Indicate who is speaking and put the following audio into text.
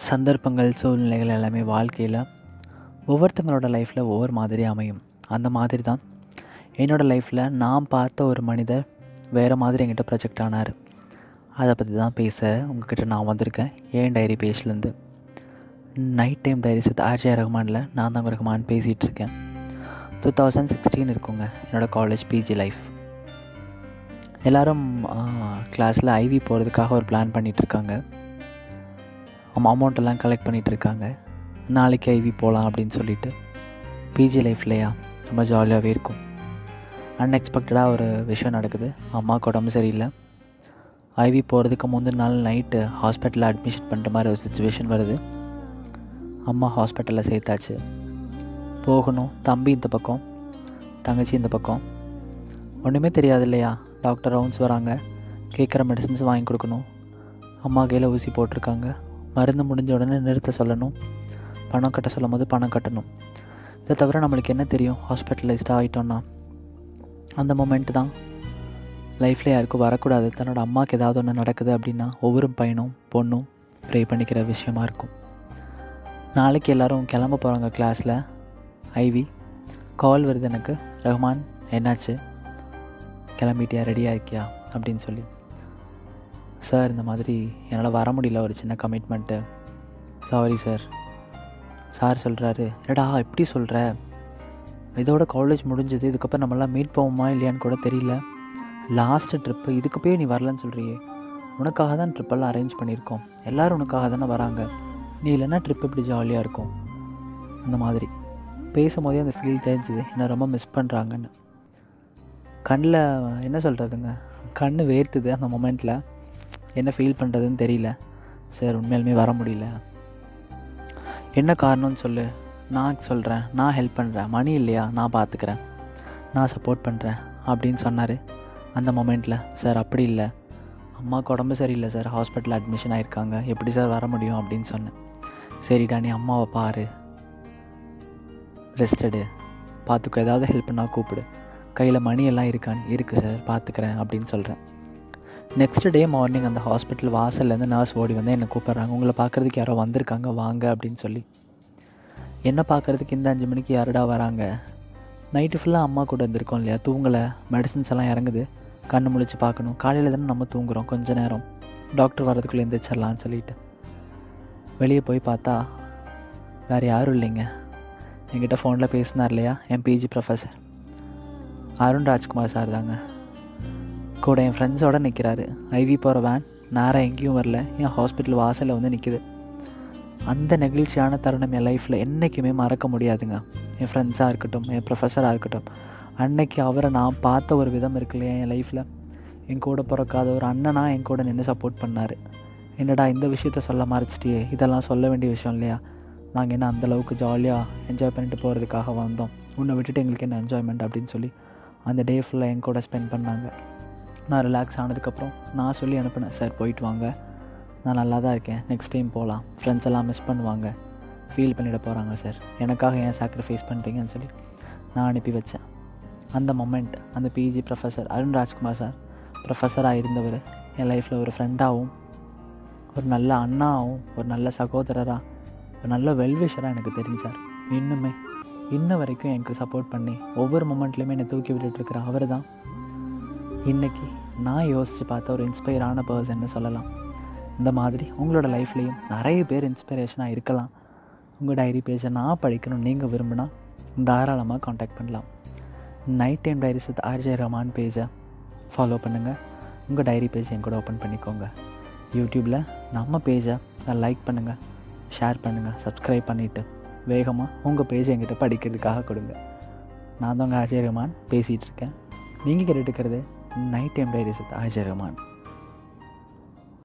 Speaker 1: சந்தர்ப்பங்கள், சூழ்நிலைகள் எல்லாமே வாழ்க்கையில் ஒவ்வொருத்தங்களோட லைஃப்பில் ஒவ்வொரு மாதிரி அமையும். அந்த மாதிரி தான் என்னோடய லைஃப்பில் நான் பார்த்த ஒரு மனிதர் வேறு மாதிரி என்கிட்ட ப்ரொஜெக்ட் ஆனார். அதை பற்றி தான் பேச உங்ககிட்ட நான் வந்திருக்கேன். ஏன் டைரி பேஜ்லேருந்து night time diaries with RJ ரஹ்மானில் நான் தான் ரஹ்மான் பேசிகிட்ருக்கேன். 2016 இருக்குங்க என்னோடய காலேஜ் பிஜி லைஃப். எல்லோரும் கிளாஸில் ஐவி போகிறதுக்காக ஒரு பிளான் பண்ணிகிட்ருக்காங்க. அமௌண்ட்டெல்லாம் கலெக்ட் பண்ணிகிட்ருக்காங்க. நாளைக்கு ஐவி போகலாம் அப்படின்னு சொல்லிட்டு. பிஜி லைஃப்லையா ரொம்ப ஜாலியாகவே இருக்கும். அன்எக்ஸ்பெக்டடாக ஒரு விஷயம் நடக்குது. அம்மாவுக்கு உடம்பு சரியில்லை. ஐவி போகிறதுக்கு முந்தின நாள் நைட்டு ஹாஸ்பிட்டலில் அட்மிஷன் பண்ணுற மாதிரி ஒரு சுச்சுவேஷன் வருது. அம்மா ஹாஸ்பிட்டலில் சேர்த்தாச்சு. போகணும். தம்பி இந்த பக்கம், தங்கச்சி இந்த பக்கம். ஒன்றுமே தெரியாது இல்லையா. டாக்டர் ரவுண்ட்ஸ் வராங்க. கேட்குற மெடிசன்ஸ் வாங்கி கொடுக்கணும். அம்மா கையில் ஊசி போட்டிருக்காங்க. மருந்து முடிஞ்ச உடனே நிறுத்த சொல்லணும். பணம் கட்ட சொல்லும் போது பணம் கட்டணும். இதை தவிர நம்மளுக்கு என்ன தெரியும்? ஹாஸ்பிட்டலைஸ்டாக ஆகிட்டோன்னா அந்த மொமெண்ட் தான் லைஃப்பில் யாருக்கும் வரக்கூடாது. தன்னோட அம்மாவுக்கு ஏதாவது ஒன்று நடக்குது அப்படின்னா ஒவ்வொரு பையனும் பொண்ணும் ப்ரே பண்ணிக்கிற விஷயமா இருக்கும். நாளைக்கு எல்லோரும் கிளம்ப போகிறாங்க. கிளாஸில் ஐவி கால் வருது எனக்கு. ரஹ்மான், என்னாச்சு? கிளம்பிட்டியா? ரெடியாக இருக்கியா அப்படின்னு சொல்லி. சார், இந்த மாதிரி என்னால் வர முடியல, ஒரு சின்ன கமிட்மெண்ட்டு. Sorry sir. சார் சொல்கிறாரு, என்னடா எப்படி சொல்கிற? இதோட காலேஜ் முடிஞ்சது. இதுக்கப்புறம் நம்மளாம் மீட் போவோமா இல்லையான்னு கூட தெரியல. லாஸ்ட்டு ட்ரிப்பு, இதுக்கு போய் நீ வரலன்னு சொல்கிறியே. உனக்காக தான் ட்ரிப்பெல்லாம் அரேஞ்ச் பண்ணியிருக்கோம். எல்லோரும் உனக்காக தானே வராங்க. நீ இல்லைன்னா ட்ரிப் இப்படி ஜாலியாக இருக்கும். அந்த மாதிரி பேசும்போதே அந்த ஃபீல் தெரிஞ்சுது, என்னை ரொம்ப மிஸ் பண்ணுறாங்கன்னு. கண்ணில் என்ன சொல்கிறதுங்க, கண் வேர்த்துது. அந்த மொமெண்ட்டில் என்ன ஃபீல் பண்ணுறதுன்னு தெரியல. சார், உண்மையிலுமே வர முடியல. என்ன காரணம்னு சொல்லு, நான் சொல்கிறேன், நான் ஹெல்ப் பண்ணுறேன். மணி இல்லையா, நான் பார்த்துக்கிறேன், நான் சப்போர்ட் பண்ணுறேன் அப்படின்னு சொன்னார். அந்த மொமெண்ட்டில் சார் அப்படி இல்லை, அம்மாவுக்கு உடம்பு சரியில்லை சார், ஹாஸ்பிட்டலில் அட்மிஷன் ஆகிருக்காங்க, எப்படி சார் வர முடியும் அப்படின்னு சொன்னேன். சரிடா, நீ அம்மாவை பாரு, ரெஸ்டடு, பார்த்துக்கோ, ஏதாவது ஹெல்ப் பண்ணால் கூப்பிடு, கையில் மணி எல்லாம் இருக்கான்னு. இருக்குது சார், பார்த்துக்கிறேன் அப்படின்னு சொல்கிறேன். நெக்ஸ்ட் டே மார்னிங் அந்த ஹாஸ்பிட்டல் வாசல்லேருந்து நர்ஸ் ஓடி வந்து என்னை கூப்பிட்றாங்க. உங்களை பார்க்குறதுக்கு யாரோ வந்திருக்காங்க, வாங்க அப்படின்னு சொல்லி. என்ன பார்க்குறதுக்கு இந்த 5 மணிக்கு யாருடா வராங்க? நைட்டு ஃபுல்லாக அம்மா கூட இருந்திருக்கோம் இல்லையா, தூங்கலை, மெடிசன்ஸ் எல்லாம் இறங்குது, கண்ணு முழிச்சு பார்க்கணும். காலையில் தானே நம்ம தூங்குகிறோம், கொஞ்ச நேரம் டாக்டர் வர்றதுக்குள்ளே எந்திரிச்சிடலான்னு சொல்லிட்டு வெளியே போய் பார்த்தா வேறு யாரும் இல்லைங்க. என்கிட்ட ஃபோனில் பேசினார் இல்லையா என் PG professor Arun Rajkumar sir தாங்க. கூட என் ஃப்ரெண்ட்ஸோடு நிற்கிறாரு. ஐவி போகிற வேன் நேராக எங்கேயும் வரல, என் ஹாஸ்பிட்டல் வாசலில் வந்து நிற்கிது. அந்த நெகிழ்ச்சியான தருணம் என் லைஃப்பில் என்றைக்குமே மறக்க முடியாதுங்க. என் ஃப்ரெண்ட்ஸாக இருக்கட்டும், என் ப்ரொஃபஸராக இருக்கட்டும், அன்னைக்கு அவரை நான் பார்த்த ஒரு விதம் இருக்கு இல்லையா என் லைஃப்பில். என் கூட பிறக்காத ஒரு அண்ணனாக என் கூட நின்று சப்போர்ட் பண்ணார். என்னடா இந்த விஷயத்த சொல்ல மறைச்சிட்டியே, இதெல்லாம் சொல்ல வேண்டிய விஷயம் இல்லையா, நாங்கள் என்ன அந்தளவுக்கு ஜாலியாக என்ஜாய் பண்ணிட்டு போகிறதுக்காக வந்தோம், உன்னை விட்டுட்டு எங்களுக்கு என்ன என்ஜாய்மெண்ட் அப்படின்னு சொல்லி அந்த டே ஃபுல்லாக என் கூட ஸ்பெண்ட் பண்ணாங்க. நான் ரிலாக்ஸ் ஆனதுக்கப்புறம் நான் சொல்லி அனுப்பினேன், சார் போயிட்டு வாங்க, நான் நல்லா தான் இருக்கேன், நெக்ஸ்ட் டைம் போகலாம், ஃப்ரெண்ட்ஸ் எல்லாம் மிஸ் பண்ணுவாங்க, ஃபீல் பண்ணிட போகிறாங்க சார், எனக்காக ஏன் சாக்ரிஃபைஸ் பண்ணுறீங்கன்னு சொல்லி நான் அனுப்பி வச்சேன். அந்த மொமெண்ட் அந்த PG professor Arun Rajkumar sir ப்ரொஃபஸராக இருந்தவர் என் லைஃப்பில் ஒரு ஃப்ரெண்டாகவும், ஒரு நல்ல அண்ணாவும், ஒரு நல்ல சகோதரராக, ஒரு நல்ல வெல்விஷராக எனக்கு தெரிஞ்சார். இன்ன வரைக்கும் எனக்கு சப்போர்ட் பண்ணி ஒவ்வொரு மொமெண்ட்லேயுமே என்னை தூக்கி விட்டுட்டுருக்கிற அவர் தான் இன்றைக்கி நான் யோசித்து பார்த்த ஒரு இன்ஸ்பயரான பர்சன்னு சொல்லலாம். இந்த மாதிரி உங்களோட லைஃப்லேயும் நிறைய பேர் இன்ஸ்பிரேஷனாக இருக்கலாம். உங்கள் டைரி பேஜை நான் படிக்கணும் நீங்கள் விரும்பினா தாராளமாக காண்டாக்ட் பண்ணலாம். Night time diaries with RJ Rahman பேஜை ஃபாலோ பண்ணுங்கள். உங்கள் டைரி பேஜ் என் கூட ஓப்பன் பண்ணிக்கோங்க. யூடியூப்பில் நம்ம பேஜை லைக் பண்ணுங்கள், ஷேர் பண்ணுங்கள், சப்ஸ்கிரைப் பண்ணிவிட்டு வேகமாக உங்கள் பேஜை என்கிட்ட படிக்கிறதுக்காக கொடுங்க. நான் தான் உங்கள் ஆர்ஜே ரஹ்மான் பேசிகிட்ருக்கேன். நீங்கள் கேட்டுக்கிறது night time diaries with RJ Rahman.